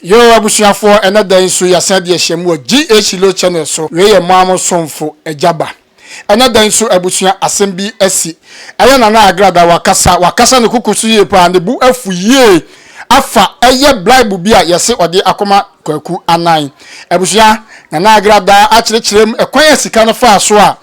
Yo abusuafo enada nso yasan de ehyem wo GH Lo channel so we ye maamo somfo ejaba enada nso abusua asem bi asi aya na agrada wakasa ne kukusu ye pa ne bu afu ye afa eye bible bi a yese ode akoma kwaku anan abusua na agrada a kirekirem ekwan asika no fa so a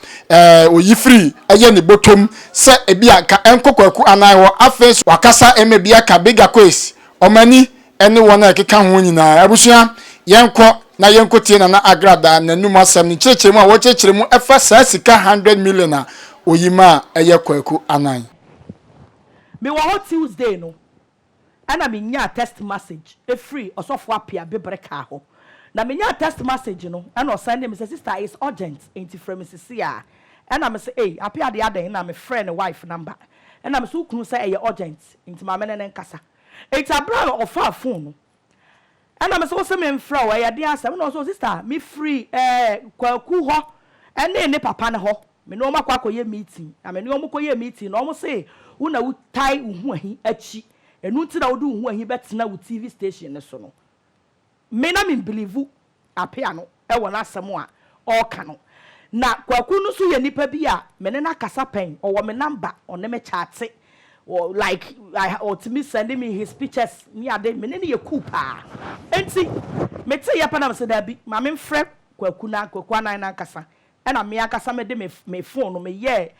oyi free eye ne botom se ebi aka enkokwaku anan wo afa wakasa emebia ka bigger quiz omani ene wona keka ho nyina abusua yenko na yenko tie na agrada na num asem ni kirechiremu a wo kirechiremu efa sika 100 million a oyima eye kwaku anan me wo Tuesday no ana me nya text message e free osofo apia bebreka ho na me nya text message no ana o send me say sister is urgent enti from Mrs. a ana me say hey apia de adan na me friend wife number ana me so kunu say e urgent enti ma me ne nkasa it's a brand of our phone. And I'm so some infra where you answer. No, so sister, me free kwaku ho. And then papa na ho. Me no makwa koye meeting. I mean no koye meeting. Almost say una wo tie hu ahi achi. Enu nti na wo do hu ahi betina wo TV station ne so no. Me na me believe apia no e wona asem a o ka no. Na kwaku no so ye nipa bi a me ne na kasa pen o wo me number o ne me chate. Or like or to me sending me his pictures me ade me ne ye coupa enti me te ye pa na se da bi ma me frɛ kwaku anan na kasa na me akasa me de me phone no me ye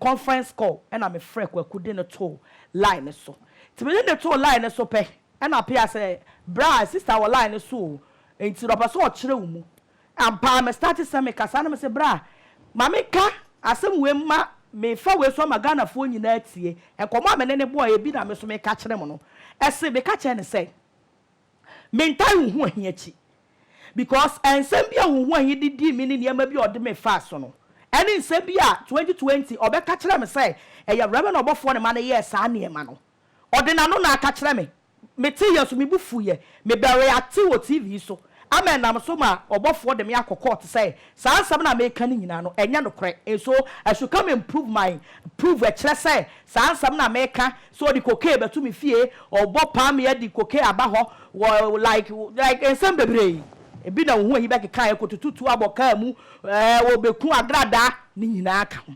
conference call na me frɛ kwaku de no to line so ti me de to line so pe na pia say bra sister wa line so enti do pa so o kire wo mu ampa me start say me kasa na me say bra ma me ka asem we ma me fa we so magana fo nyina atie enkomo amene ne boy ebi na me so me ka kire mo no ese me ka kire ne say me ntai hu ahiachi because ensem bia hu ahi didi me ne niam bi ode me fa so no ene nsem bia 2020 obe ka kire me say eya rebe na obofo ne ma ne yes ane ma no ode na no na ka kire me te yeso me bufu ye me bere ati wo TV so amen nam so ma obofo de me akokọ to say sansam na me kan nyina no enya no kre so I should come and prove a kire say sansam na me kan so di koke betu me fie obopa me di koke aba ho like ensem bebre e bi na hu ahi be kan ekotutu aboka mu wo beku agrada ni nyina aka ho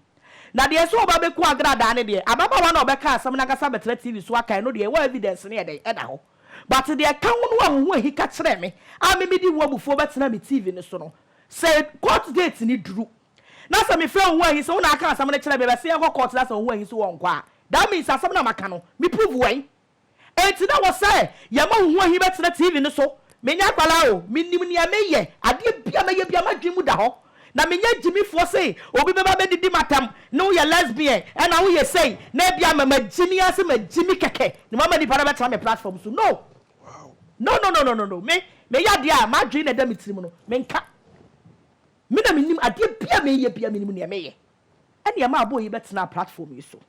na de so oba beku agrada ne de ababa wa na obeka asam na kasa betre TV so aka no de wa evidence ne e da ho but the account no one he catch me. I may be one before better me TV in the sono. Say court date ni drew. Now some me friend when he's own account some lecture me say go court that's on when he's one kwa. That means as some na makano. Me prove way. And that was say yama when he better TV in the so. Me nya kwala o, me nim nia me ye. Ade bia me ye bia ma dwimu da ho. Na me nya Jimmy for say obi beba be didi matam no ye lesbian and now ye say na bia ma Jimmy ase ma Jimmy keke. Ni mama di para better me platform so no. No. Me ya dia ma dwe na da mitirim no. Me nka. Me na menim ade bia me ye bia menim ne me ye. Ene ma abo yi betena platform yi so.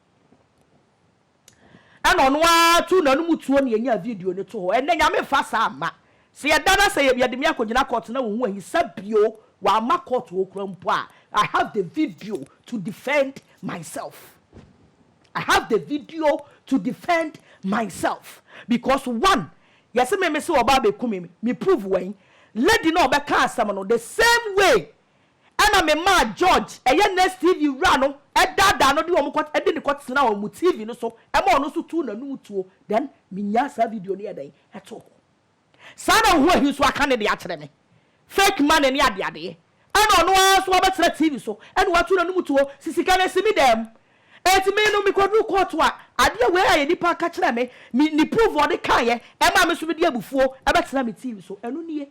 Ana ono a tu na no mutuo ne nya video ne to ho. Ene nya me fa sa ama. Se ye dana se ye de me akogina court na wo hu ahi sabio wa ma court wo kura mpo a. I have the video to defend myself. I have the video to defend myself because one yes, me say oba be kumi me prove when lady no be ka asam no the same way ana me ma George eye next TV ra no e dada no de wo mko e de ne kwat na wo mu TV no so e ma no so tu na nu tuo then me nya sa video ne edan e to sana ho ahi so aka ne de a kire me fake man ne ade ana no so obetre TV so e no watu na nu tuo sisika na simi dem eti me no me kwadu court wa ade we aye nipa ka kire me ni prove o de kan ye e ma me so be de abufuo e betena me TV so enu nie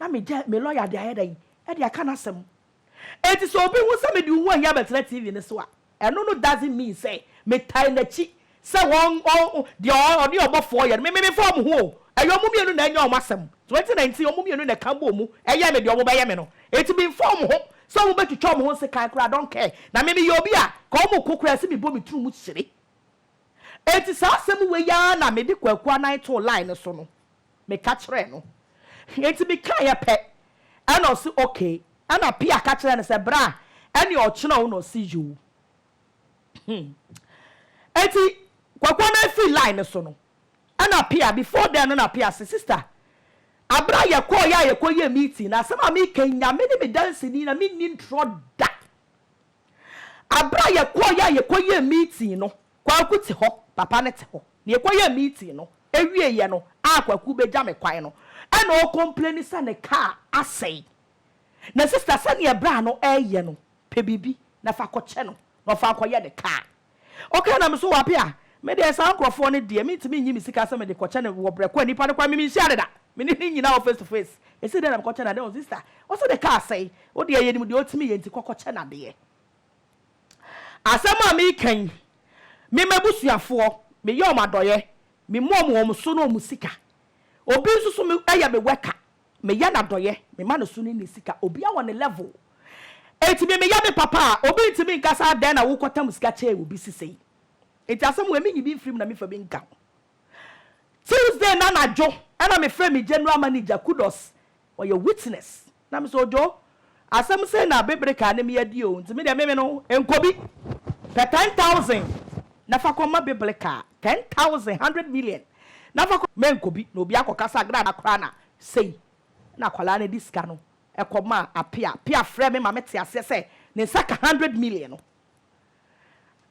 na me lawyer de ayedan e de aka na asem eti so obi hu se me di hu ahia betena TV ne so a enu no doesn't mean say me tai na chi se won de obofo ye me form ho ayo mu mienu na enya o masem 2019 o mu mienu na kambo mu eye me de obo be ye me no eti be form ho so we bet to chom ho se kai kra don't care na me ye obi a ka o mu kokura se me bo me tru mu kyire eti sa asem we ya na me de kwaku anan to line so no me ka kire no eti me kan ya pe ana o se okay ana pia ka kire ne se bra ene o kina wo no si you eti kwaku anan fi line so no ana pia before then na pia se sister abra ye ko ye meeting na sama me kenya me ni me dance ni na me ni ntro da abra ye ko ye meeting no kwaku te ho papa ne te ho ne ko ye meeting no ewie ye no akwaku beja me kwan no e no complain sa ne car asai na sister sa ne bra no eye no pe bibi na fa ko che no no fa ko ye ne car okay na me so wapia me de sa nkrofo ne de me ntimi nyi me sika sa me de ko che ne wo bre ko nipa ne kwa me nhia da me ni nyina face to face e say na me ko che na de sister o so the car say o de ye ni mu de o timi ye nti ko che na de asama me kan me mabusuafo me ye omadoye me momo so no musika obi nsusu me eya me weka me ya na doye me ma no so ni sika obi a won level enti me ya me papa obi ntimi nkasa den na wo kwata musika che obi sisei enti asem we me nyi film na me fa bi nka Tuesday na na jo na me frame general manager kudos or your witness na me so jo asem say na bebreka na me yadi o enti me de me no enkobi per 10,000 na fa ko ma bebreka 10,000 100 million na fa ko menkobi na obi akokasa gra na kra na sei na kwala na diska no ekoma apia frame me ma mete ase say ne saka 100 million no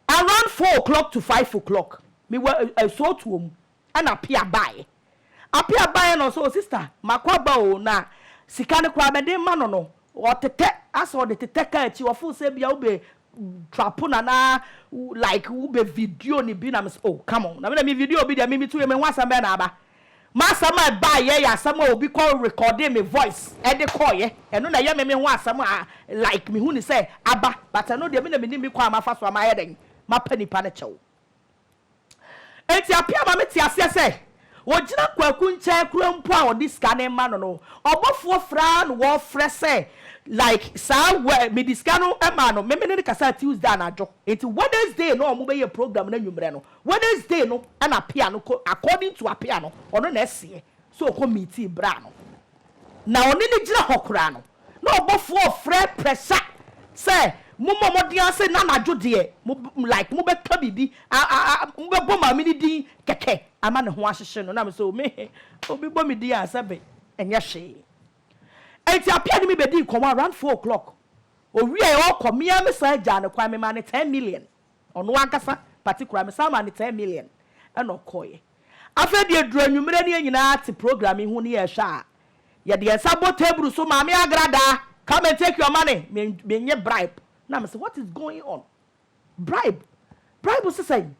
around 4 o'clock to 5 o'clock me so to am and apia buy no so sister makwa ba o na sika ne kwa be de ma no o tete aso de tete ka chi wo fu se bia wo be trapuna na like wo be video ni bi na me oh come on na me video bi de me tu me nwasa be na aba masa ma buy ye ya sama obi call recording me voice e de call ye eno na ye me ho asam like me hu ni say aba but no de me na me ni me kwa ma fa so ma ye den ma panipa na chew enti apia ma me ti ase say wo gina kwaku nche kura mpo a odi scanning ma no obofo fra no wo frɛ say like sa me diska no e ma no me ne kasa Tuesday na ajo enti Wednesday no mo be ye program na nwumre no Wednesday no na apia no according to apia no ono na ese so committee bra no na oni ni gina hokura no na obofo frɛ pressure say mumo modian say na najo de like mo be ka bibi mo be bom amini din keke ama ne ho ahyehye no na me so me obi bom din asabe enye hwe enti apia ni me be din come around 4 o'clock owi e o come ya me sa ja ne kwa me ma ne 10 million ono ankasa particular me sa ma ne 10 million e no koye afa de duru anwumre ne nyina ati program hu ne ye hwa ye de sabo table so ma me agrada come and take your money me nye bribe. Now I say, what is going on? Bribe was saying,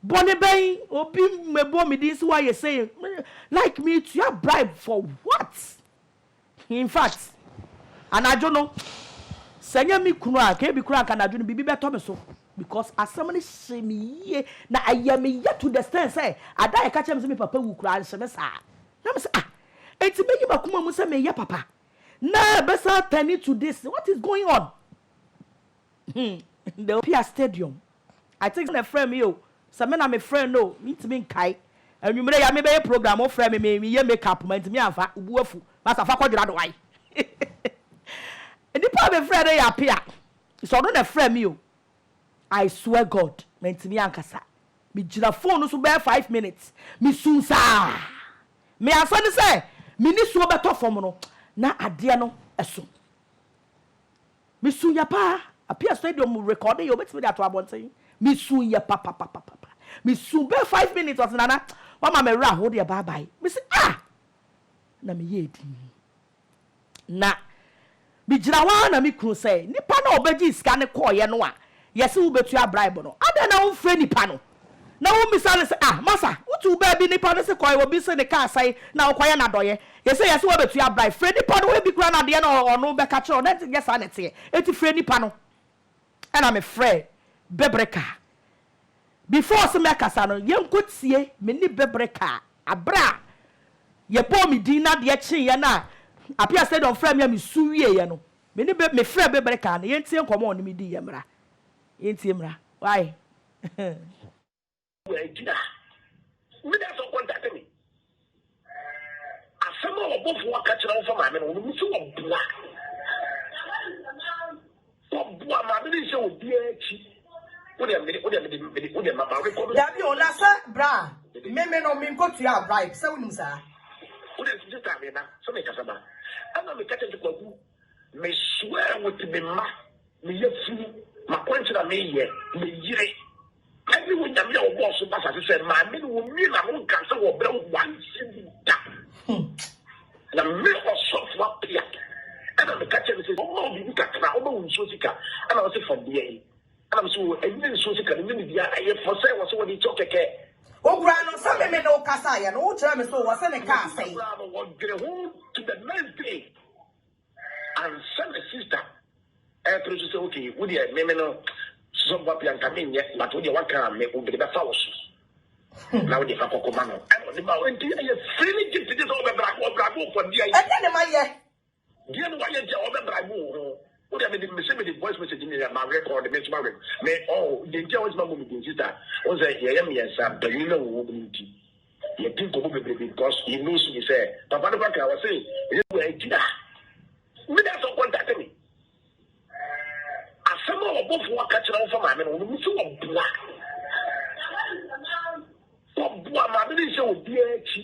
Bonnie Bay, obi me bo me this why you say like me to have bribe for what? In fact, and I don't know. Senya mi kunwa ke bi kunwa kana dunu bibi beto me so because as somebody say me na ayame yet to the stand say ada e ka chem say me papa wu kura se me sa. Na me say enti me yi makuma mu say me ye papa. Na besa turning to this. What is going on? The Pia Stadium. I think a friend me yo. Some na me friend no. Me to me kai. And you may ya me be program o friend me ye makeup man to me afa ubuafu. Masa fa kwadura do wai. And the poor me friend ya Pia. So no na friend me yo. I swear God, me to me ankasa. Me gina phone so be 5 minutes. Me soon sa. Me asani say me ni so beto form no. Na ade no eso. Me soon ya pa. Apia stadium recording you bet me that one thing me soon ya papa me soon be 5 minutes of nana mama me ra hold ya bye bye me say na me ye di na me jira wa na me kru say nipa na obeji iska ne call ye no a yesi wo betu a bribe no ada na wo frɛ nipa no na wo misale say masa wotu ba bi nipa no say call wo bi say ne car say na wo koye na doye yesi wo betu a bribe frɛ nipa no we bi kra na de na ono be ka kire na yes anete eti frɛ nipa no and I'm afraid bebreka before some kasa no yenkotie me ni bebreka abra ye bo me din na de kyen ye na apia said on frame me suwie ye no me ni me frɛ bebreka na yentie nkomo on me di ye mra yentie mra why we gina me da so contact me asema obofo aka kira wo fa ma me no me so wo bua bua ma me se obi achi o mama record Dabi o la sa bra me no me ko tua bribe se wonu sa o de just am na me ma me yefu ma kwanchira me ye me yire every when you are boss so pass say ma me no me na no kan say wo bre one sinda na me so for pia and I'm catching say oh you can na o so sika and I say from there and I'm so and so sika me dia I for say was what he talk keke Ogura no some me no kasa ya no tell me so was na ka say to the next day and send a sister to say okay would you me no so what pian kamin yet but would you want can me would be the house now they fa kokoma no and the ma enti I freely give this over bravo for dia e dey ma ye dia no wa ye je over bravo what I mean me the voice message in my record me to me oh the dia was my mom with sister on say ye me yesa but you know wo binti ye think go be because he knows me say papa no back I was say you go idea me that so contact me asema obofo akachira wo for my me no me so obua obua ma me say obi achi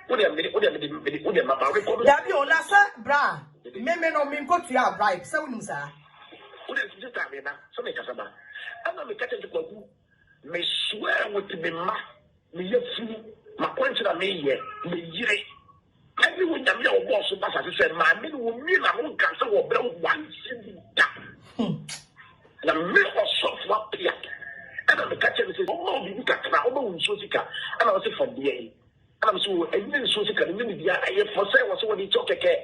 what me mama record Dabi o na sa bra me no me go to your bribe say wonu sa what is this time na so me kasaba ana me catch kwaku me swear with me ma me yefu ma kwanchira me ye me yire every when you are boss so pass say ma me no me na no kan say wo bre one sinda na me so for pia and I'm catching say oh you can na o so sika and I say from there and I'm so and so sika me dia I for say was what he talk keke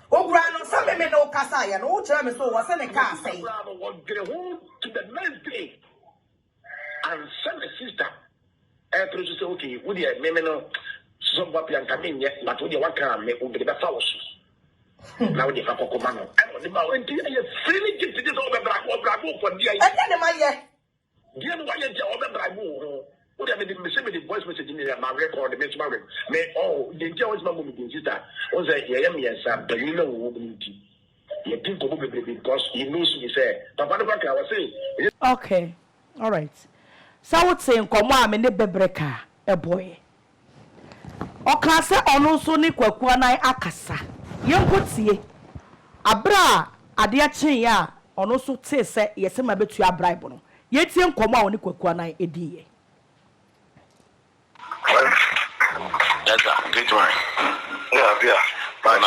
Ogura no some me no kasa ya no tell me so was na ka say to the next day and send a sister to say okay would you me no so what pian kamin yet but would you want can me would be the house now they fa kokoma no and the ma enti I freely give this over bravo for dia e dey ma ye dia no wa ye je over bravo what I mean the voice message in my record me to me oh the dia was my mom with sister on say ye me yesa but you know wo binti ye think go be because he knows me say papa no back I was say okay all right so what say nkomo a me ne bebreka e boy o ka se onu so ni kwaku anan akasa ye nkotie abra ade a chen ya onu so te se ye se ma betu abribe no ye tie nkomo a oni kwaku anan ediye that's a good one yeah but I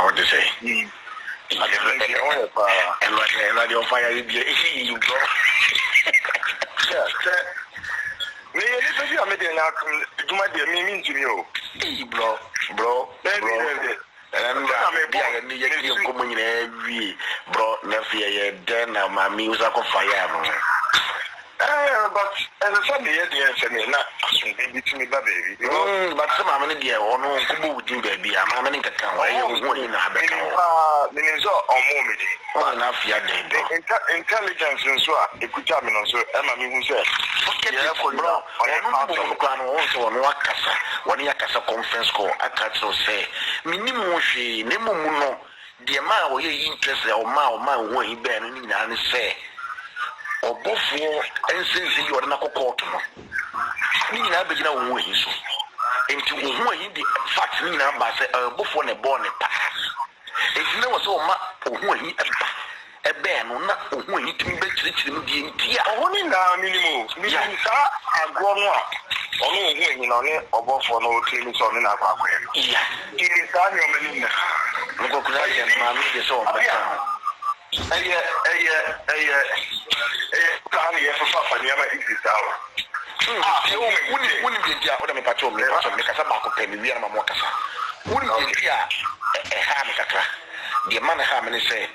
want to say and what you fire you bro yeah me you am dey na duma dey me to me bro and I'm be a new community every bro na fear ye den na mami usa ko fire no but as I said the answer na asun be me baby but some am dey ono kubu wudi baby am am nka kan why you go in na abeka me ni so omo me dey na fear dey intelligence nso a ekuta me no so e ma me hu say yeah for bro ono kwa no so no akasa woni akasa conference call akatro say minimum hwe ne mumu no de ma wo ye interest o ma wo yi be no ni na say obofo ensinsi yi ode na kokot no ni na begina wo yi so enti wo yi di fact ni na ba say obofo ne born ne pa enti na wo so ma wo yi ebe no na wo yi tim be chirichiri mu di enti a wo ni na minimum ni sa agro no a ono wo yi na ne obofo no timi so ne na akwa ya ili sa ni o meni na ngo kura ye ma mi de so ba kan ye fa fa ni ama exist awa wuni bi dia o da me patrol me kasa ba ko pe mi wi na ma kasa wuni bi dia ha me kakra the man ha me say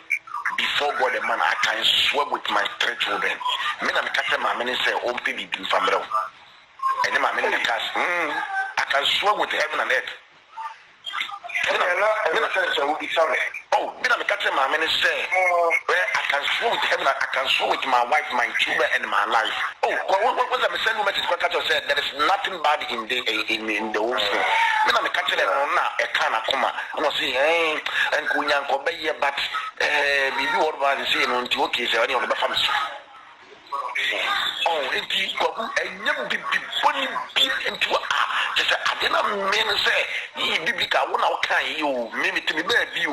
before God the man I can swear with my 3 children me na me kasa ma me say o mpe bi bi famre and my men I can swear with heaven and earth. Oh, then I'm catching my men say, I can swear with heaven, I can swear with my wife, my children, and my life. Oh, what was the same message? Said there is nothing bad in the whole thing. Then I'm catching it on now. I can't come. I'm not saying, and Kunyan Kobe, but we do all about the same on 2 cases. I don't know family. Oh, indeed, and never be funny into just I didn't mean to say, you biblical one, how can you maybe to me, baby, you.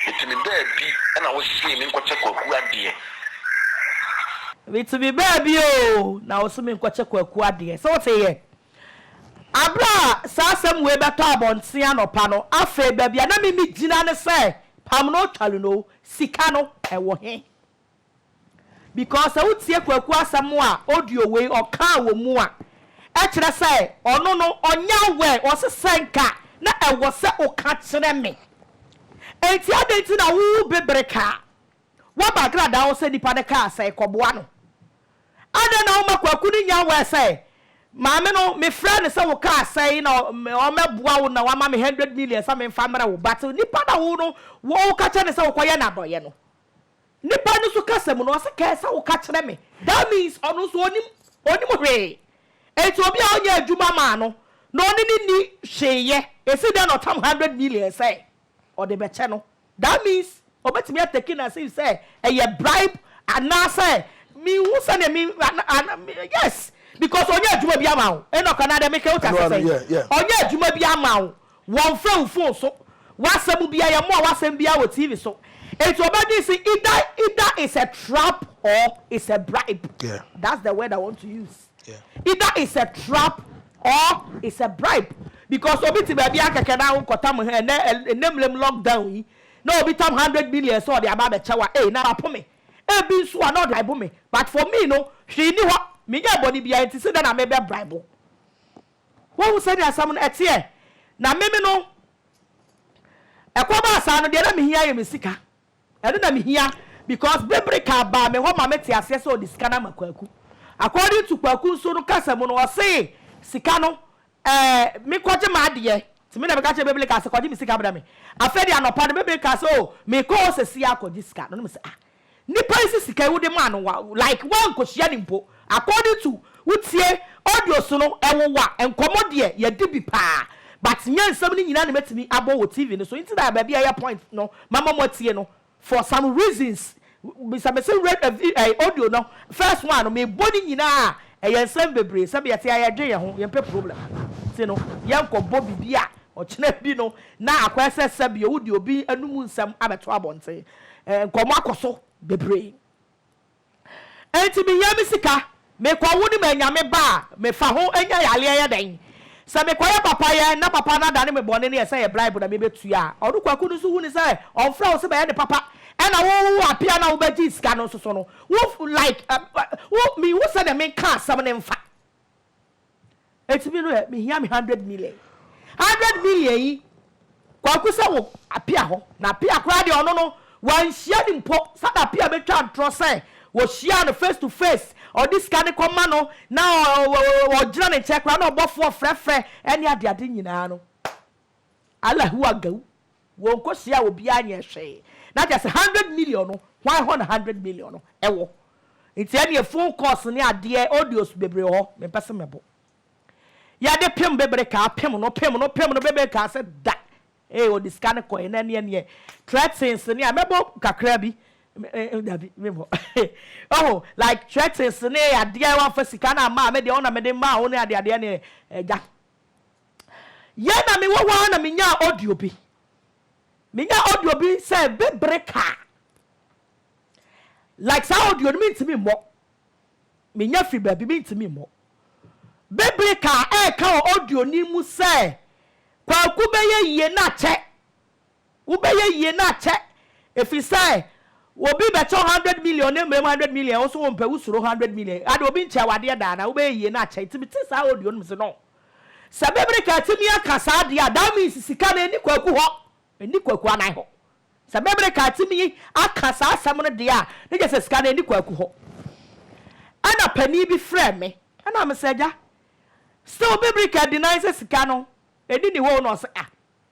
It's me baby, and I was seeing in Quacha Kwaku. It's me baby, oh, now swimming Quacha Kwaku. So what's here? Abra, Sassam Weber Tabon, Siano Pano, Afe baby, and I mean, Gina say, Pamno Chaluno, Sicano, and Wahe. Because I would see a Kwaku Samoa, audio way or car or more. Actually, say, or no, on your way, was a sanka, na I was set or catch me. And the other thing I will be breaker. What background I was sending the car, say, Cobuano. I don't know my Kwakuni Yawa say. Mamma, no, my friend is so car say, no, me bow now, 100 million, some family will battle. Nipana Uno, walk catch and so quiet boyano. Nipana so custom was a case or catch me. That means almost one way. It will be on your Jumamano. No need she, it's not 100 million, say. Or the channel. That means, obet me taking as if say, a bribe, and now say, me who send me, yes, because on your Juma be amount, and no Canada make out as say, on your Juma be amount, one friend full so, what's a be a more, what's a be our TV so. It's about this either it's a trap or it's a bribe. Yeah. That's the word I want to use. Yeah. Either it's a trap or it's a bribe. Because obiti baby aka na unkotam he na nemlem lockdown no obitam 100 million so the about the chawa na apo me e bi so na bribe me but for me no hwe ni ho me nya body bia enti se na me be bribe wo hu se dia sam no etie na me no ekoba asa no de na me hia ye me sika e na me hia because bebreka ba me ho ma me te ase so di sika na makwaku according to kwaku so no kasam no o say sika no me kwaje ma de ti me na be ka che bebele ka se kwaje mi sika bra me afedi anopa de bebele ka so me ko se sia kwaje sika no me say nipa isi sika wo de ma no like one kohia ni mpo according to wutie audio so no ewowa enkomo de ye di bi pa but nyansam ni nyina na metimi abo wo TV no so inti da ba bia ya point no mama motie no for some reasons we say read audio no first one no me body nyina ensem bebre sabe yete ayedwe ye ho ye pe problem ti no yanko bo bibia o kina bi no na akwese sabe wudi obi anumu nsam abeto abonte nkomo akoso bebre enti bi yami sika me kwa woni manyame ba me fa ho enya yale ya den sabe kwa ya papa ye na papa na dane me bone ne ye bribe na me betu ya odu kwa kunu so hu ni say on fra o se be ye papa ena wo apia na wo beji sika no so no wo like wo me wo say na me ka sam ne mfa eti bi no me hia me 100 million yi kwa ku se wo apia ho na apia kra de ono no wan hia ni mpo sa da apia betwa ntro say wo hia no face to face or this kind of command no now or jira ne check na obofo frefre eni ade nyina no Allah hu agaw won ko hia obi anya hwe na just 100 million no why 100 million no ewo enti eni phone calls ne ade audios bebre ho me pese mebo ya de pem bebre ka pem no bebre ka se da o this kind of coin ene threats ne amebo kakra bi oh like threats ne ade wa fa sika na ma me de ona me de ma ho ne ade ne ja ye na me wo na me nya audio bi say bebre ka like sa audio mean to me mo me nya free baby mean to me mo bebre ka ka audio ni mu say kwa ku be ye na che wo be ye na che if you say obi be 100 million na 100 million also won pe usuro 100 million ade obi nche wade da na wo be ye na che ti sa audio no no sa bebre ka ti mi aka sa de that means sika na ni kwaku ho eni kwaku anai ho sa bebre ka ti mi aka sa asam no de a ne je sika na eni kwaku ho ana pani bi frɛ me ana me sɛ ja still bebre ka deny se sika no edi ni ho no se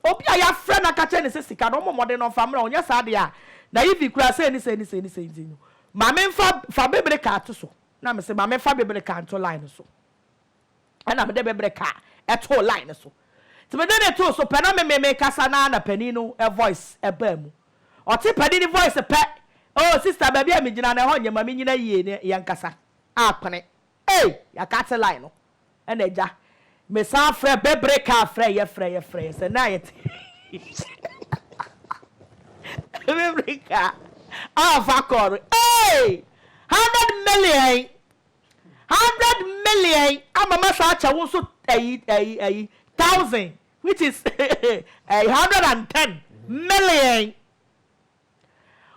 obi a ya frɛ na ka che ne se sika no momode no famra onya sa de a na if kura say ni no ma me fa bebre ka to so na me se ma me fa bebre ka to line so ana me de bebre ka to line so ti me de to so pe na me kasa na pani no a voice e ba mu o ti pani ni voice pe oh sister baby a me gina na ho nyama me nyina yie ne yankasa apene ya ka to line no na ja me sa frɛ bebre ka frɛ ye se na ye America. Ah, fakor. Hey! 100 million. 100 million. I'm a master also a thousand, which is 110 million.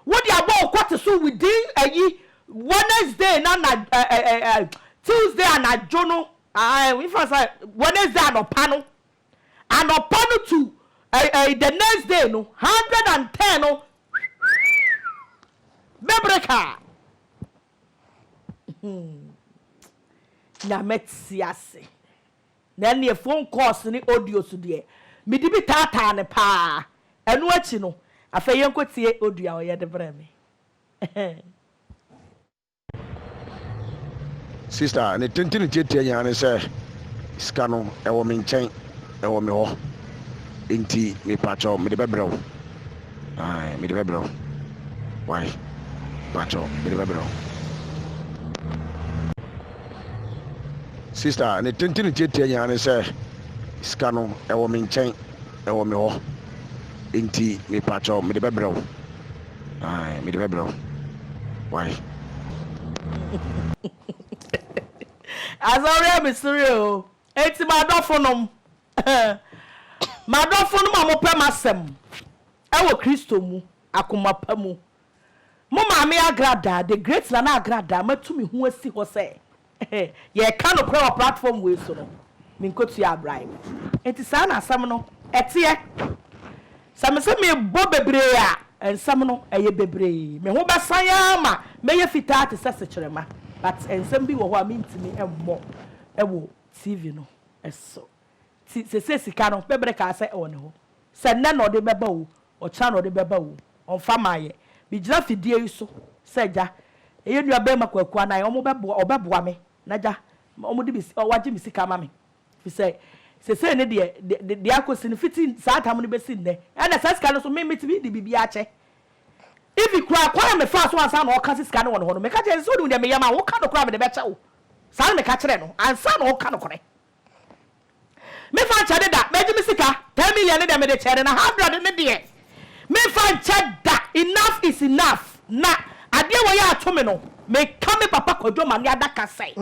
What you about what to so within a Wednesday and Tuesday and a journal. If I say Wednesday and a panel to the next day no 110 no Bebreka. Na metsiase. Na ne phone calls ni audio so de. Me di bi tata ne pa. Enu achi no. Afa yenkotie audio a ye de bra me. Sister, ne tintin tietie nya ne say ska no e wo me nchen e wo me ho. Enti me pacho me de bebrɛ wo. Ai, me de bebrɛ wo. Why? Pacho me de bebrɛ wo. Sister, ne tintin tietie nya ne say ska no e wo me nchen e wo me ho. Enti me pacho me de bebrɛ wo. Ai, me de bebrɛ wo. Why? Azori Mysterio. Eti madofonom. Madofonom amope masem. Ewo Kristo mu akoma pa mu. Mo maame agrada, the great lana agrada, matumi hu asi ho se. Ye ka no kwa platform we so no. Me nkotu ya bribe. Enti sa na asam no, etie. Sam se me bo bebre a, ensam no eye bebre. Me ho besan ya ma, me ye fita te sese kyerema. But ensam bi wo ho a me ntimi emmo. Ewo TV no. Eso. Se sika no bebre ka se e woni ho. Se nne no de beba wo, o cha no de beba wo. On fa maye. Bi gira fidie yi so. Se ja. Eye nua be makwaku anan o mo bebo obeboa me. Na ja. O mo de bi o waje mi sika ma me. Fi se ne de akosi ne fiti sa atam ne besi nne. E na sa sika no so me metibi de bibia ache. If you cry, why me fast one son or cast scan on home. Make a chance to do me yama, what kind of crime the better? San me catch no, and son all kind of correct. Me find chatted that, Major Missika, 10 million in the chair and 100 in the dear. Me find chat that enough is enough. Na, I dear way out to me no, may come papa Kodoma Yada can say.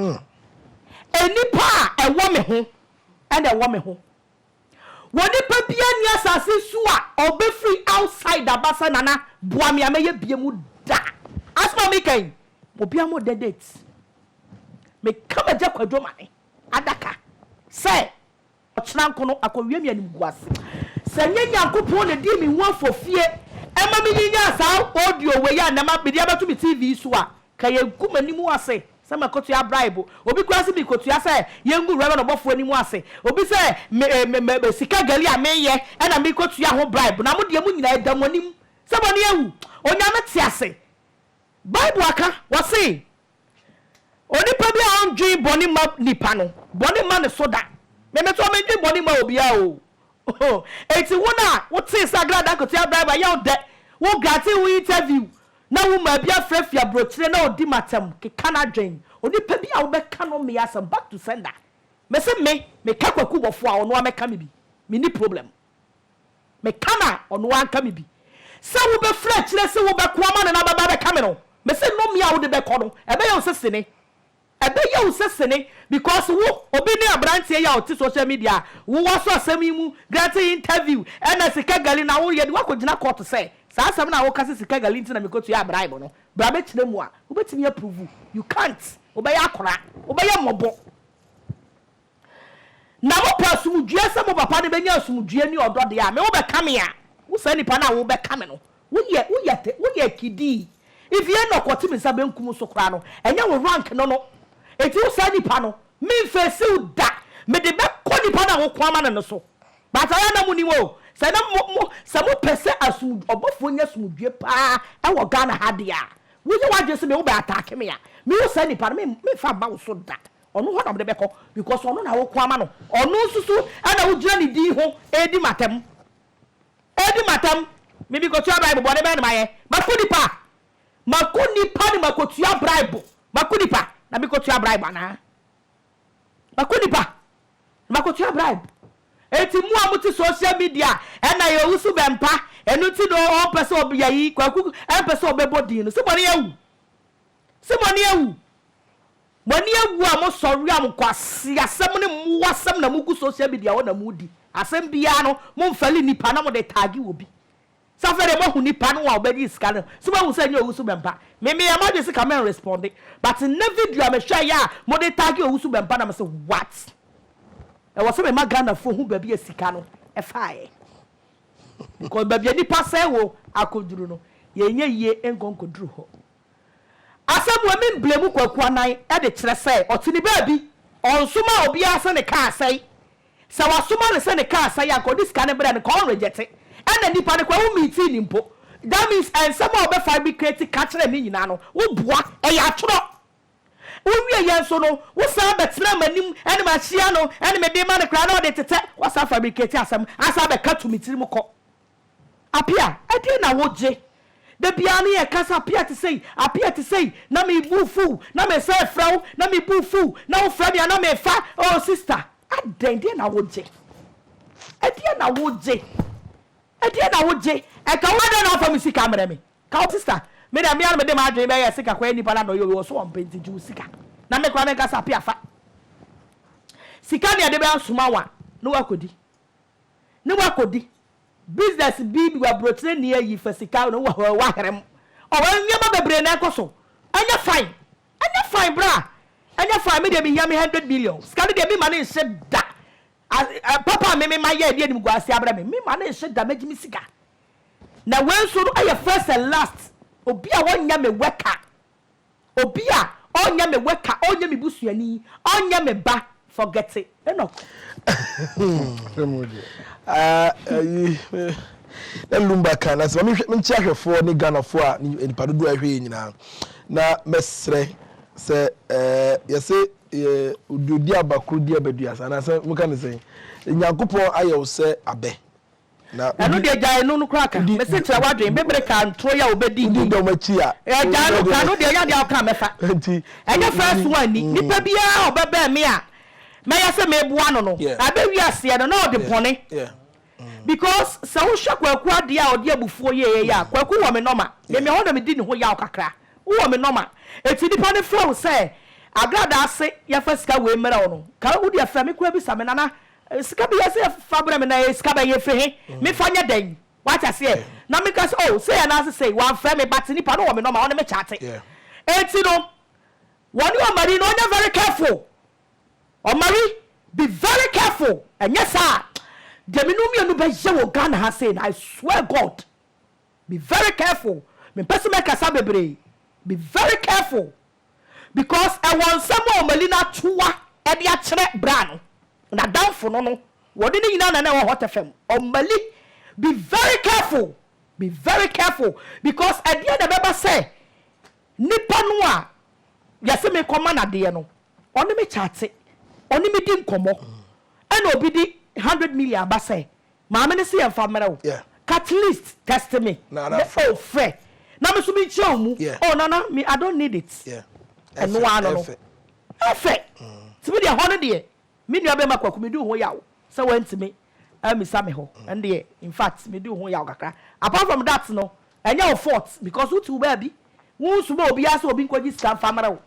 Any pa a woman who and a woman who. When the papian yas as or be free outside the basanana, Buamia may be a mood da. As for me came, will be a more dead dates. May come a jack or domani. Adaka. Say, Chnankono, a Korean was. Sending Yanko Pon a dim in one for fear. Emma Millinas out audio where ya never be able to be TV swa. Kaya Kumanimu say. Some a cotia bribe, or because me cotia say, young reverend above when you was say, or be say, Sika Galia may ye, and I make cotia whole bribe, but I'm not the moon like the money. Somebody you, or Yamatia say. Bible waka, was say. Only probably on G Bonnie Map Nipano, Bonnie Man soda. Maybe to make Bonnie Mobia. Oh, 81, what says Sagrada cotia bribe by your debt? What got we interview? Na wo ma bia frafia brochire na odi matam ke kana dwen oni pa bia wo be ka no me asam back to sender me se me ka kwaku bofo a ono ameka me bi me ni problem me kana ono anka me bi se wo be fra kire se wo be ko ama na baba be ka me no me se no me a wo de be ko no ebe ye wo sesene because wo obi ni abrantie ya oti social media wo waso asemi mu grant interview na sika gali na wo ye de wakogina court say sa asem na wo kase sika gali ntina me kotu ya bribe no bra be kire mu a wo betimi approve you can't obeya akora obeya mobo na mo pasumdue se mo papa de benya asumdue ni odo de a me wo be kame a wo sa nipa na wo be kame no wo ye kidi if you no kwoti me sabe nkum so kra no enya wo rank no eti wo sa nipa no me face u da me de be ko nipa na wo kwama no so but aya na muni wo se na mo se mo pese asu obofo nya sumdue pa e wo Ghana ha de a wo je wa je se me wo be attack me a me wo sa nipa no me fa ba wo so da ono ho na me de be ko because ono na wo kwama no ono susu ana wo gira ni di ho edi matam me bi ko tua Bible bo de be na maye makuni pa ni makotua bribe makuni pa na bi kotua bribe na makuni pa makotua bribe eti mu amuti social media e na ye usu bempa enu ti no o pese obi yayi kwaku e pese obebodin no se mo ne ewu mani ewu a mo sori am kwase asem ne mo wasem na mo gu social media wo na mo di asem bia no mo mfali nipa na mo de tag obi safere mo hu nipa no wa obedi iska no so mo hu se nya owusu bempa me ya ma de se come and respond but in the video me hwa ya mo de tag owusu bempa na me say what e wo se me magana fo hu ba bia sika no e faaye ko ba bia nipa se wo akoduru no ye nya yie enkonkoduru ho asem wo me blemu kwaku anan e de kire se otini baabi onsuma obi ase ne ka asai se wasuma ne se ne ka asai akodi sika ne bra ne ko reject and nipa ne kwa wo meeting nimpo that means and some of the five be creative catch them nyina no wo boa e ya toro wo wie yen so no wo sa betra manim ene ma hia no ene me de ma ne kra no de tete wo sa fabricate asem asa be ka to mitiri mu ko apia e de na wo je de bia ne e kasa apia te say na me bufu na me say frau na me bufu na wo fra bia na me fa oh sister aden de na wo je e de na wo je etie na woje e ka wada na fa musika amere me ka sister me da me an me de ma adwen be ya sika kwa ni pala no yo so on penti ju sika na me kwa me ka sapia fa sika ne de be asoma wa no wakodi business bi wa brotre ne yi fa sika no wa herem o wa nyama bebre na ekoso anya fine bra anya fine me de me ya me 100 million sika de be ma ne hye da papa me ma ye de nim guase abra me ma na hye da magimi sika na wen so no aye first and last obi a wonya me weka obi a onya me weka onya me busuani onya me ba forget it eno lumba kana so me chiahwefo ni ganafo a ni padodo ahwe nyina na mesre se yese odi abakru di abadua sana se muka ne se nyankopon ayew se abe na anu de gya enu kura ka me se tira wadwen bebre ka ntro ya obedi ndi do machi a gya no ka no de ya de aka mefa enti enye first one ni nipa bia obebe me a me ya se me bua no no abe wi ase no na ode bone because se wo hwa kwaku ade a ode abufuo ye ya kwaku wo me noma me ho na me di ne ho ya okakra wo me noma eti nipa ne flow se agrada ase ya fasika we mera ono ka wo dia fa me kwa bi sa me nana sika bi ya se fa bra me na sika ba ye fe me fanya den what I say na me ka oh say na say wan fa me but nipa no wo me noma ono me chat eti no woni o mari no nya very careful o mari be very careful and yes sir de me no me no be je wo Ghana ha say I swear God be very careful me person make asa bebre be very careful because I want someone Melina Chua e de a kire bra no na danfo no no wodi ni nyina na Hot FM o Mali be very careful because at the end the Bible say nipa no a yase me koma na de no oni me chate oni me di nkomo and obi di 100 million ba say ma me ne se yemfa mera wo at least test me oh fair na me so be chill mu oh no me I don't need it and no one no efe tibi de ho no de me nua be makwaku me di ho yawo say went me me same ho and de in fact me di ho yawo kakra apart from that no enya of fault because who to baby who so obi ase obi nkwaji scan famara wo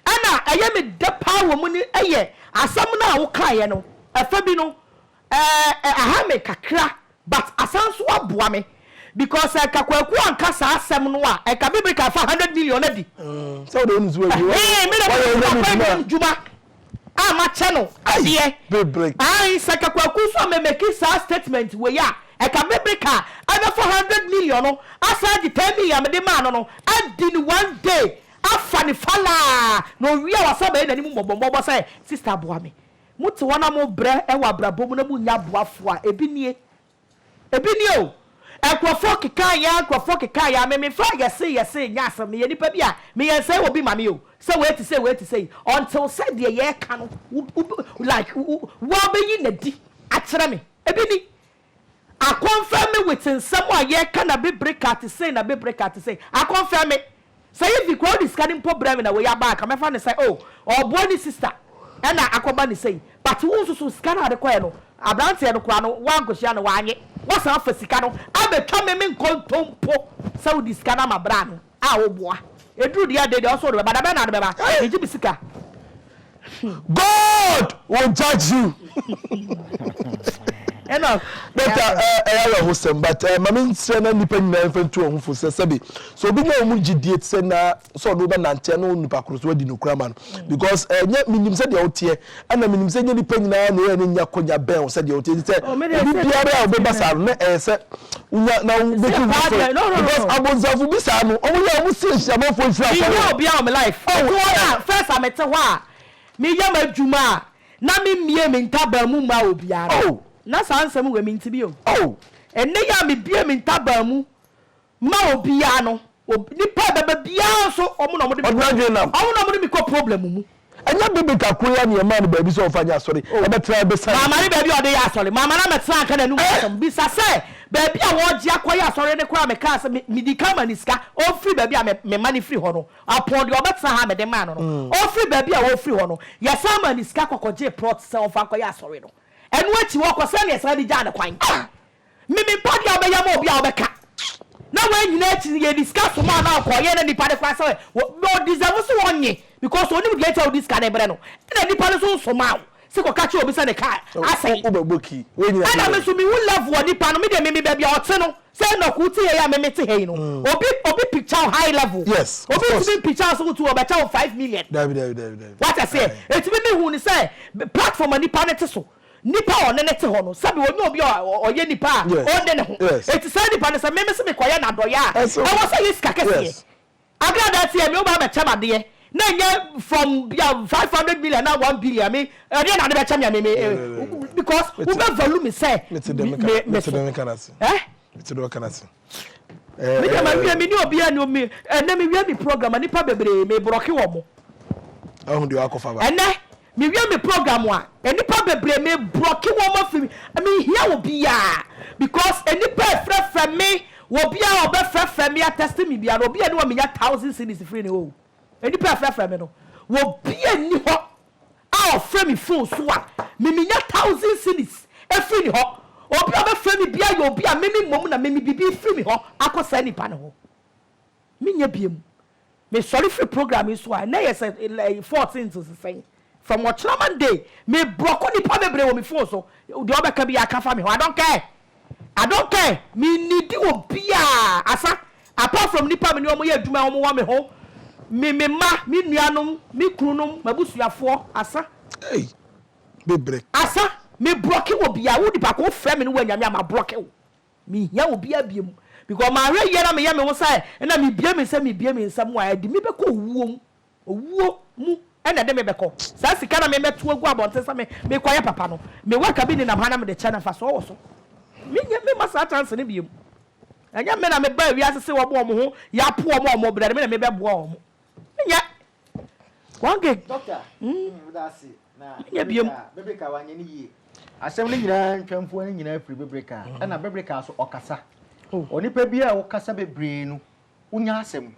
ana eye me de power mu ni eye asam na wo kae no afa bi no aha me kakra but asanso aboa me because kakwaku anka sa asem no a ka bibiri ka fa 100 million adi so do nzu we me na juma ama channel adie bibiri ai kakwaku so me make sa statement we ya ka bibiri ka ana 400 million no asa di 10 million me de ma no adi ni one day afani fala no wi a wasa be na ni mu mbombo say sister aboa me muti wona mo bre e wa brabo mu na mu nya boafo a ebi nie o ekwofo keka ya me fa yese nya asem me nipa bia me yese obi mame o say wait to say until said the ye ka no like wo be yi na di akere me ebi ni I confirm me with someone ye ka na be break at say I confirm me say if you crowd is scanning problem na we ya back am fa ne say oh boy sister and na akoba ni say but who so scan ade kwa no abrante no kwa no wa gohia no wa anye what's up for sika no abetwa me nkontompo say we sika na mabra no a wo boa eduru dia de also do baba na do baba eji bisika God will judge you. Enough. Better hosem, but mami send any pen na friend to on for sabi. So be no mu gidie say na so do be nante no nipa cross we di no kura man because nya minim say de otie ana minim say nya nipa nyina na nya konya ben say de otie say bi biara o be basa na say unya na be ku because abonzafu bi sa no o ya mu say shama for shira for you be on my life first I met wa me yam adwuma na me mie me ntaba mu ma obiara na sansem we minti bi o enne ya me bie me ntaba mu ma obia no nipa baba bia so omo no mo de mi ko problem mu enya bibi ka koya ne ma no ba bi so ofanya sorry e be try be say mama ni ba bi o de ya sorry mama na me try kan anu bi sa say ba bi a wo gia koya sorry ne kura me ka say me di kama ni ska o free ba bi a me mani free ho no upon the obetsa ha me de man no o free ba bi a wo free ho no ya sama ni ska kokoje plot say o fa koya sorry no enu achi wo ko say ne sa di ja na kwan me podi obeya mo obi a obeka na we nyina achi ye discuss ma na ko ye na nipa de kwa say no deserve so onye because oni get all this kind bre no na nipa le so ma se ko ka chi obi say ne ka asai ubeboki we nyina ana me so mi will love wo nipa no me de me ba bia ote no say no ku ti ye ya me te he no obi picture high level yes obi ti picture so to obecha 5 million David what I say it me hu ni say platform nipa ne te so nipa o ne te ho no sabi wo obi o ye nipa o de ne ho it say nipa ne say me se me koye na doya e wo say yes kakese agrada tie me o ba chama de na nya from 500 million na 1 billion me e dey na de be chama me because we be value me say me kanasi me dey ma me ni obi ani me na me wi mi program nipa bebre me block wo mo ahun de akofa ba me wi me program wa enipa bebre me block wo ma fi me here wo bia because enipa frefre me wo bia wo be frefre me attest me bia no bia ni wo me nya 1000 cedis free ni wo enipa frefre me no wo bia ni ho a ofre me phone so a me nya 1000 cedis e free ni ho obi a be free me bia yo bia me mom na me bibi free me ho akosa nipa ne ho me nya biem me sorry free program so a na yes 14 to say from what Monday me broko nipa bebre wo me phone so the obeka bi akafa me ho I don't care me need wo bia asa apart from nipa me ni omo ye adwuma omo wa me ho me ma me nuanom me kununum mabusuafo asa bebre asa me broke wo bia wo dipa ko frɛ me no wa nyame ama broke wo me hia wo bia biem because ma hwe ye na me ye me wo sai na me bia me nsam wa adi me be ko owuo mu ena de me be ko sa sika na me meto agu abonte sa me kwaye papa no me waka bi ni na hana me de chana fa so wo so me masa chance ne biem anya me na me ba wi asese wo bo mo ho ya po mo brade me na me be bo mo nya wange doctor that's it na nya biem bebreka wanye ni yie asem ne nyina ntwamfo ne nyina afiri bebreka na bebreka so okasa onipa bia wo kasa bebre no unya asem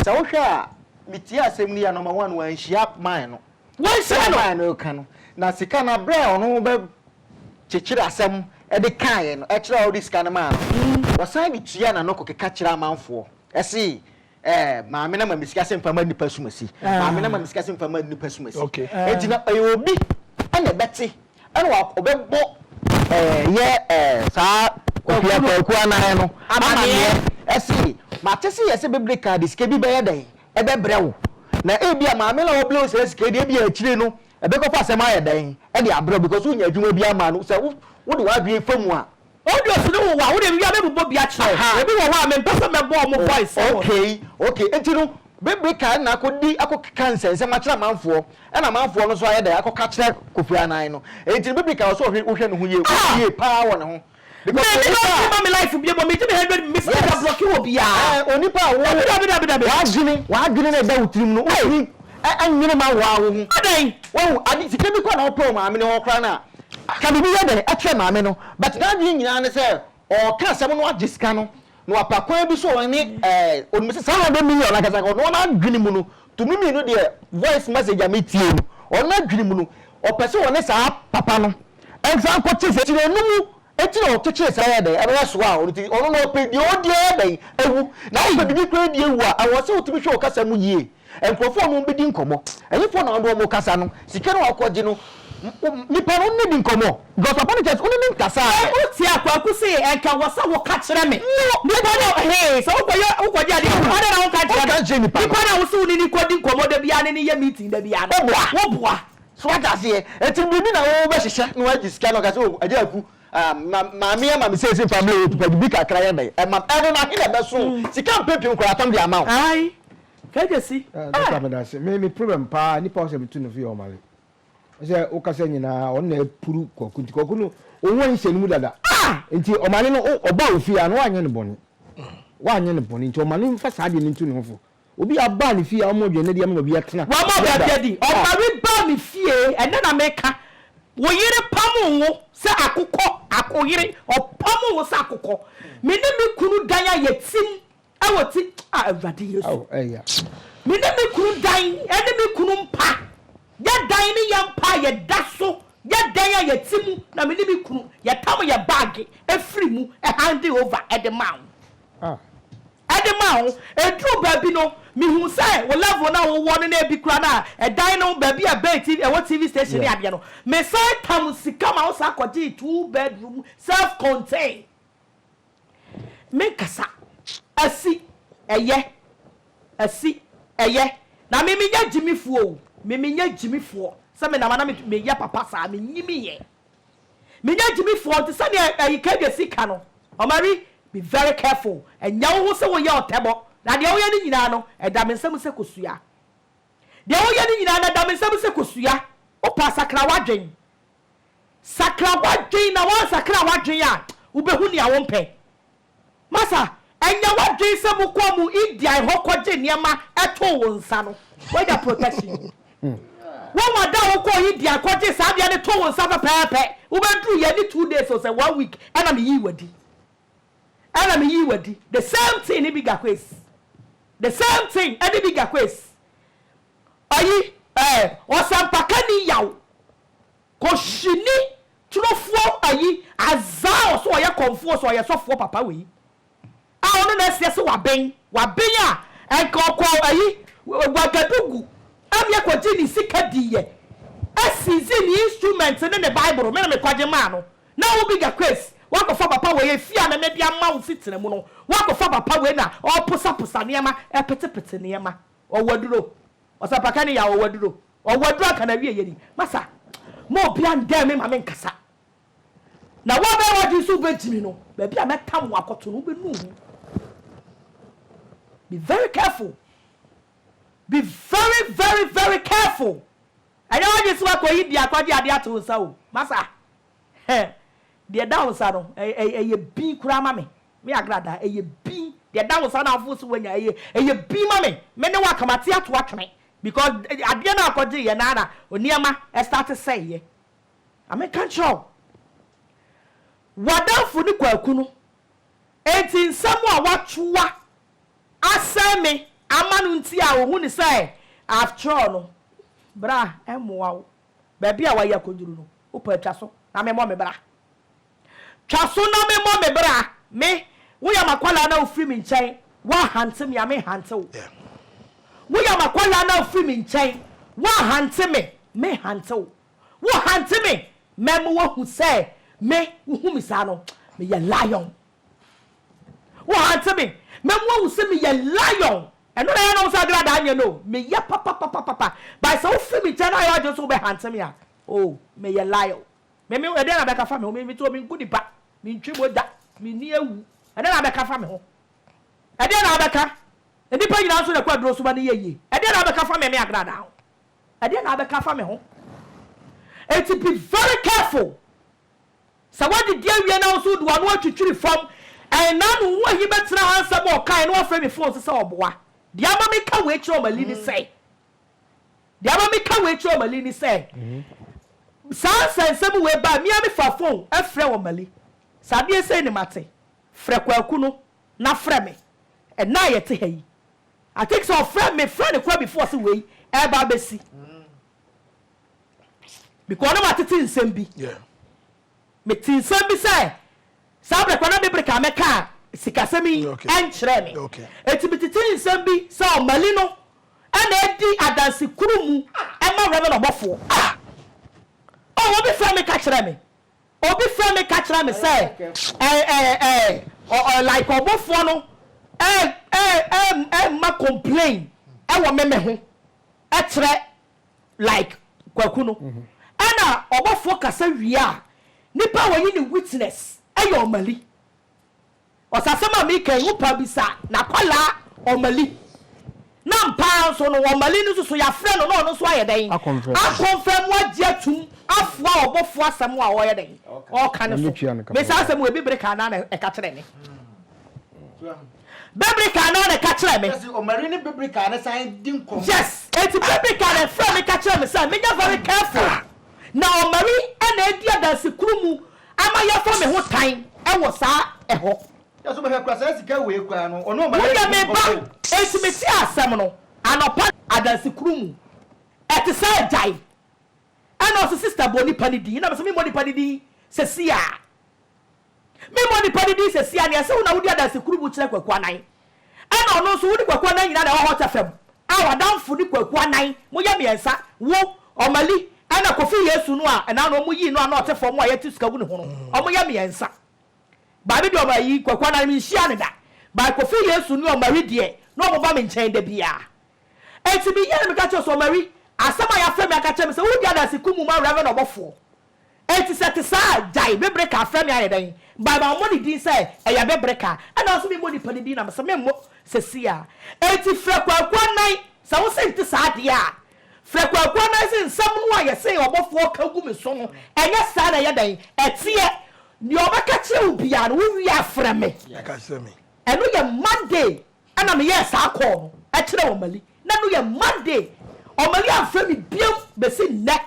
sa wo hwe a miti asem ni ya number 1 wan hia man no wan hia no kan no na sika na bre ono be chechira asem e de kan no e kira all this kan man wasan bitua na no kokeka kira manfo ese maame na mamisika sem fama nipa sumasi maame na mamisika sem fama nipa sumasi okay ejina obi ana beti ana wa obebo ye sa kofiaku ana no amane ese matese yese bebreka diske bi be yeden ebe brewo na ebia maame na oblo se diske de bia akire no ebe ko fa sema yeden e de abro because unya adwuma bia ma no se wo de wa dwe famu a audio so no wa wo de bia me bobbo bia kire ebi wo wa me pesa me bo mo voice okay entino bebreka na akodi akokeka nsense ma kira manfo e na manfo no so ayeda akoka kire kofi anan no entino bebreka so ohwe no ho ye pa wo ne ho because me life bi bo me je 100 message block wo bia onipa wo wa adwini na da utirim no oni anyine ma wa wo hu adan wo adi sike bi kwa na opo maame ne ho kra na ka bi ye de atwe maame no but na adwini nyina ne se o ka asem no agiska no no apakwan bi so oni onime se 100 million na kasa ko no na adwini mu no tumi mi no de voice message ametie no o na adwini mu no o pese woni sa papa no enfa ko tese tire numu eti na okeke sa ya de ebe so a ono no pe di o die ben ewu na o pe bi kra di ewu a awo se otimi hwe okasa mu yie enkrofo no be di nkomo enifo na ndo mo kasa no sika no akoje no nipa no ne di nkomo because upon just only me kasa o ti akwaku se enka wosa wo ka kire me nipa no so wo kwaje ade o na wo ka kire me nipa na wo so ni ko di nkomo da bia ne ye meeting da bia no wo boa so ada se eti bi na wo be hyehyɛ no agi sika no kasa o aje aku mami say family to be kakra ya dey e ma eno na hina be so sika pepim kora tam dia ma ai kajesi me problem pa ni pa o se bitu no fi o male se o kasa nyina on na puru kokunti kokunu o won se mu dada enti o male no o ba ofi anu anye ne boni wa anye ne boni enti o male mfa sa de ni ntu ne ho obi aba ne fi a mo dwe ne de am bi atena wa mo ba di o mari ba mi fie ene na meka wo yire pamu wo se akukọ akoyire o pamu wo se akukọ me ne me kunu dan ya yetim awoti awade yesu ya me ne me kunu dan ene me kunu mpa ya dan ni ya mpa ye daso ya dan ya yetim na me ne me kunu ya tam ya bag efri mu e hand over e de man Edema edru baby no mi hu say wo level na wo won na bi kura na edan no baby a bay TV e wo TV station ya de no me say tam sika ma wo sa akọje 2 bedroom self contained me kasa asi eye na me nya jimifuo me nya jimifuo se me na ma na me ya papa sa me nyimi ye me nya jimifuo te se ne ayika de sika no omari be very careful and yawo wo se wo ye otebo na de wo ye ni nyina no e da mensem se kosua de wo ye ni nyina na da mensem se kosua o pa sakra wadwen na wa sakra wadwen a wo behu ni awon pe masa enya wadwen se mu kwa mu idia hokoje niema eto wo nsa no we da protection wọ́n wá dá wọn kọ́ yìí di akọ́jẹ́ sábìá ní tó wọn sáfẹ́ pẹ́ẹ́pẹ́ wọ́n bẹ dúró yẹ ní 2 days or say 1 week ẹ̀nà mi yí ìwádìí. Ana me yi wadi the same thing ni bigger quiz the same thing any bigger quiz ayi osampaka ni yaw ko shini trofo ayi azao so ye konfo so ye sofo papa we a onu na ese se wa ben a enkoko ayi wagadugu am ye ko jini sika diye asizi ni instrument ne bible me na me kwaje ma no na wo bigger quiz wako fa papa we fia na media ma wo sitene mu no wako fa papa we na o posa niema e pete niema o waduro o sapaka ni ya o waduro aka na wie yeni masa mo bia ndem me ma me nkasa na wo be wadi so betimi no ba bia metam wakoto no be nu be very careful be very very very careful ayo wadi so akoyi di akwadi ade ato nsa o masa de down sa no eye bin kura ma me agrada eye bin de down sa na afo so wanya eye bin ma me ne wa kamate ato atwene because ade na akọje ye na oniema start say ye ame kan show wadanfo ni kwaku no enti nsam a watwa aseme amanu nti a wo hu ni say after all no bra emoa ba bia wa yakoduru no upa twa so na me mo me bra twaso na me mo me bra me wo ya makwala na ofiri mi nchen wa hante me ya me hante wo wo ya makwala na ofiri mi nchen wa hante me hante wo hante me mem wo hu say me hu mi sa no me ya lion wo hante me mem wo hu say me ya lion eno na ya no sa gra da anye no me ya papa by so ofiri mi nchen na ya just wo be hante me ya oh me ya lion me e dey na be ka fa me me to me ngudi pa mi ntwebo da mi ni ewu ede na be ka fa me ho ede na be ka edi pa nyina so na kwa dro so ba ne yeye ede na be ka fa me agrada ho ede na be ka fa me ho and to be very careful so what did you na so do anu atwitwiri fam and na no wo hi betra hansa mo kai no afre me phone se oboa dia ma me ka we chiro mali ni say dia ma me ka we chiro mali ni say sanse we ba mi ami fa phone afre wo mali sabe say ni mate frɛ kwaku no na frɛ me and na yete hayi I think so frɛ me frɛ ne kwa before say we e ba besi because no matete nsɛm bi me ti nsɛm bi say sabre kwa na bebreka meka sikasemi enkyere me etibititi nsem bi sa omali no ana edi adansi kurumu ema rebe no bofo obi fa me ka kyere me say like obofo no ma complain wo meme ho ekyere like kwaku no ana obofo kasa wia nipa wanyi ni witness ayo omali osasema mi kan wupa bisa na kwala omali na mpa so no omali ni so ya frɛ no so ayɛ den a confirm wagiatum afwa obofo asɛm a wɔyɛ den o kan so me sa asɛm we bibrika na ɛka kyerɛ ne bibrika na ka kyerɛ me omali ni bibrika na san din kom yes eti bibrika na frɛ me ka kyerɛ me say me nya very careful na omali na edi adanse kurumu ama yɛ fo me ho tan ɛwɔ saa ɛhɔ yaso be kwasa sika we kwa no ono omali wo me ba eti me ti asɛm no anopa adanse kurumu eti say jai ana so sister boni panidi na me boni panidi sesia me boni panidi sesia ne se una wudi adanse kurumu kyerɛ kwaku anan ana ono so wudi kwaku anan nyina na wɔ hɔ tafam a wadamfo di kwaku anan mo ya miensa wo omali ana kofi yesu no a na no mo yi no ana otefo mo ayeti sika gu ne ho no omo ya miensa ba bi do ba yi kwaku anan mi hia ne da ba kofi yesu no omari de no mo ba me nkyɛn da bia enti bi yɛ me ka kyerɛ so omari asama ya frɛ me aka kyerɛ me sɛ wudi adanse kumu ma reverend obofo enti sɛ te saa jai bebre ka frɛ me ayɛ dan ba ba mo ni din sɛ ɛyɛ bebre ka ana so me mo ni pani din na me sɛ me mo sesia enti frɛ kwaku anan sɛ wo sɛ nti saa de a frɛ kwaku anan sɛ nsɛm no a yɛ sɛ obofo ka gu me so no ɛnyɛ saa na yɛ dan ɛteɛ ni obɛka kyerɛ wo bia no wo wi afrɛ me ɛka kyerɛ me ɛno yɛ monday ana me yɛ saa kɔ no ɛkyerɛ wo mali na no yɛ monday omali afrɛ me biam besi nɛ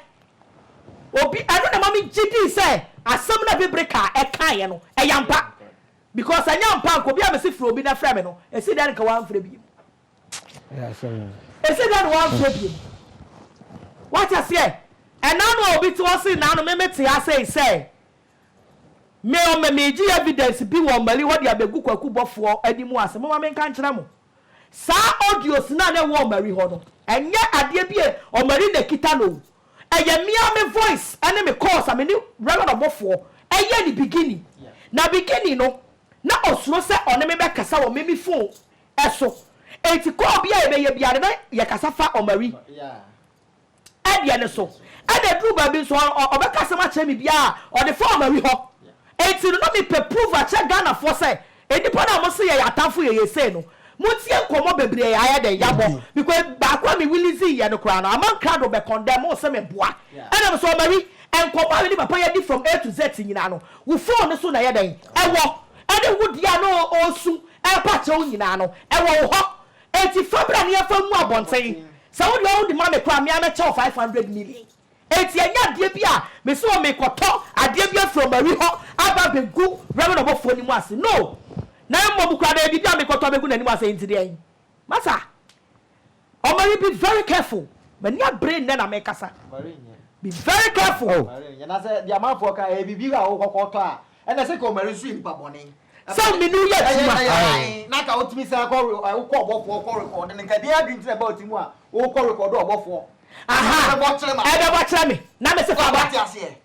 obi ɛno na mami gidi sɛ asɛm na bibrika ɛka yɛ no ɛyampa because anya mpa nko bi a besi frɛ obi na frɛ me no esi dan ka wan frɛ bi esi dan wan frɛ bi what I say ɛna no obi to say na no me te say me o me meji evidence bi wo mali wo de abegu kwaku bɔfoɔ animu asɛm mama nka nkyerɛ mo saa audios na na wo mari hɔ no enye ade bi e o mari na kita no eye mia me voice ene me course am ni reverend obofo eye ni beginning na beginning no na osuro se one me be kasa wo me phone eso enti ko bia e be ye bia na ye kasa fa o mari ade ne so ade dru ba bi so obekasa ma kyerɛ me bia o de fa o mari hɔ enti no me pe prove a kyerɛ Ghana for say enipa na mo se ye atafo ye say no mutie nkomo bebre ya ya den yabo because ba kwa me willing see ye no kra no aman crowd be condemn o se me boa and so mari nkomo we ni papa ye di from A to Z nyina no wo phone so na ye den ewo ade wudia no osu e pa che nyina no ewo wo ho enti fabra ne ya fa mu abonten sa wo de o di ma me kwa me am che 500 million enti anya de bia me so me koto ade bia from mari ho aba begu reverend obofo ni mu ase no na mo bu kwa da bi bia me koto begu na ni mu ase enti de an masa o mari be very careful when your brain na me kasa be very careful ya na say dia man for ka e bibi ga wo kokoto a e na say ko mari su nipa bone so me nu ya tuma na ka otimi say ko obofo ko record nka dia adwin tire ba otimu a wo ko record obofo aha ebe watch me na me se fa ba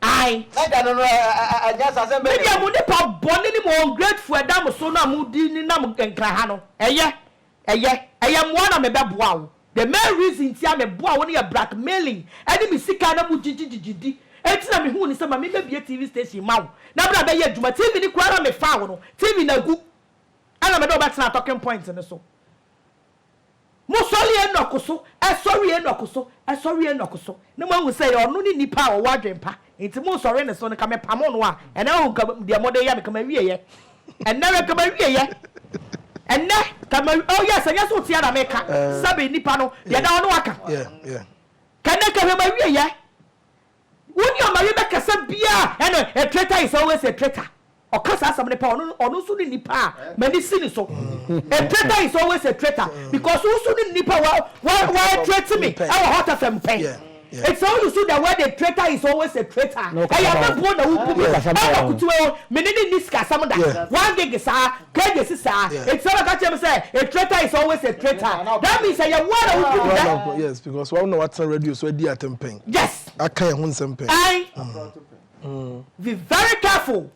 ai na no anya sa se me dia mu nipa bone ni mo ungrateful edam so na mu di ni na mu nkra ha no eye mo na me beboa wo the main reason tia me boa wo na blackmailing edi mi sika na mu gigigidi enti na me hu ni se ma me be bia TV station ma wo na bra be ye adwuma TV ni kura na me fa wo no TV na gu ana me do ba tena talking point ni so musoli enokoso esori enokoso ne mo hu say onu ni nipa o wadwempa enti mo sori ne so ne ka me pamo no a ene hu ka de mo de ya me ka ma wieye enne me ka ma wieye enne ka ma oh yes anya so tia na me ka sabe nipa no de da ono aka yeah kana ka ma wieye woni o ma we be kasa bia ene a traitor is always a traitor okasa asam ne pa onu so ni nipa mani sini so a traitor is always a traitor because who so ni nipa why threat me I hot of them pain It's always so that where the traitor is always a traitor. No, I am not born a one gig is it's all about him say a traitor is always a traitor. That means I want yes, because one know what's on radio, so I temping. yes. I can't want something. Be very careful.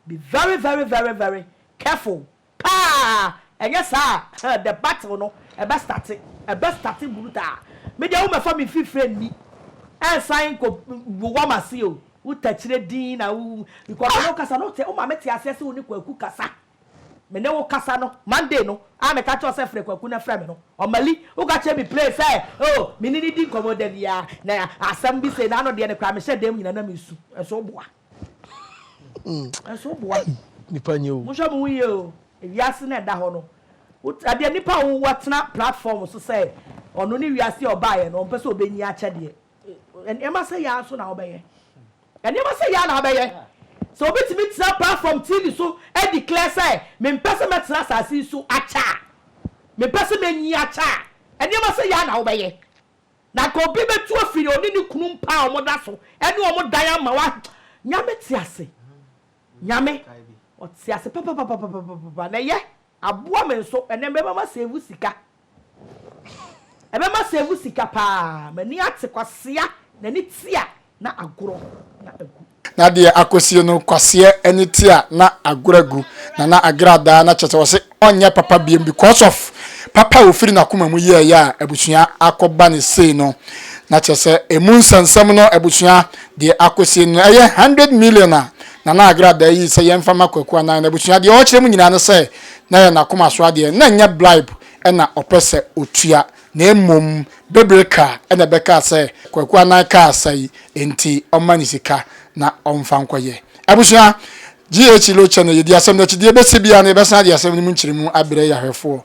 Be very, very, very, very careful. Pa! And yes, sir, the battle no, a best starting brutal. Me dey woman for me fi friend me. And sign ko wama see o. Who touch the din na who because no kasa no te o ma meti ase woni kwaku kasa. Me ne wo kasa no Monday no. A me ka cho se frɛ kwaku na frɛ me no. O mali wo ka che me play say oh me ni di komo da bia na asam bi say na no de ne kra me hye dem nyina na me su. Eso boa. Eso boa. Nipa nyo. Mo hwe mo wi o. Ewiase na da ho no. Ade nipa wo watena platform so say ono ni wiase obaye no mpese obenyi akyede e ma say ya so na obeye e ma say ya na obeye so obetimi tira platform TV so e declare say me mpese metira asase so acha me mpese menyi acha e ma say ya na obeye na ko obi betu afiri oni ni kunu mpa omoda so e ne omo dan ama wa nyame ti ase nyame o ti ase papa na ye aboa me so ene me ma save sika ebe ma save sika pa mani ate kwasea na ni tia na agoro na agu na de akosie no kwasea eni tia na agoragu na agrada na chete wose onye papa biem because of papa ofiri na kuma mu ye ya abusua akoba ne sei no na chese emu nsansam no abusua de akosie no eye 100 million na agrada yi se yemfa makwaku na abusua de o kire mu nyina no se na ya na kuma so ade na nya bribe na opese otua na emom bebreka na beka se kwaku na ka sai enti omanisika na omfa nkoye abusua GH lo channel yedi asem na chidi ebesibia na ebesa de asem ni mu nchirimu abre yahwefo